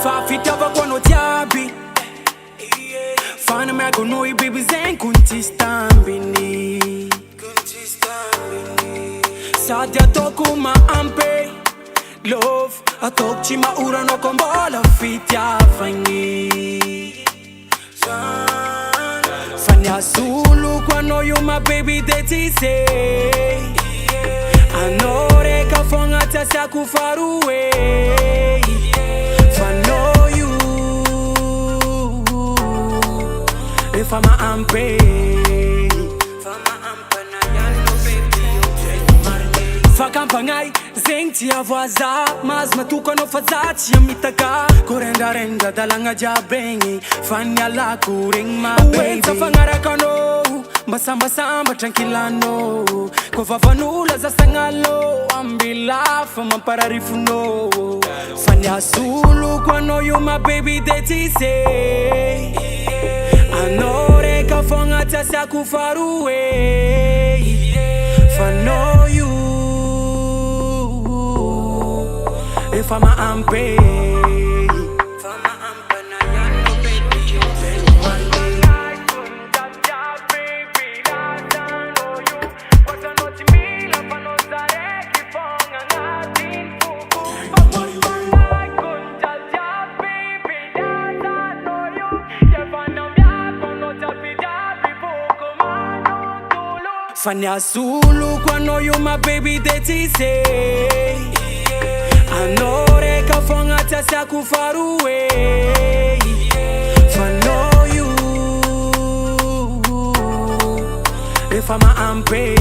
Fafitava quando ti abbi Fana me con noi baby zen kunti stambini Sadia toku mahampy Love atokchi maura no kombola fitya fanyi Fanya Zulu quando you my baby they say Anore kafonga tasa kufaruwe Fano you efa mahampy Fakampangai zengti avaza mas matuka no fazati ya mitaka Kurenga dalanga jabengi Fanya la kuring my baby Uweza fangara kano Mbasamba tranquilano Kovavanula za sangalo Ambila fama pararifuno Fanya Zulu kwano you my baby they say Anore kafonga tasa kufaruwe Fano you efa mahampy Fanya Zulu kwano you my baby they say Anore kafonga tasa kufaruwe Fano you efa mahampy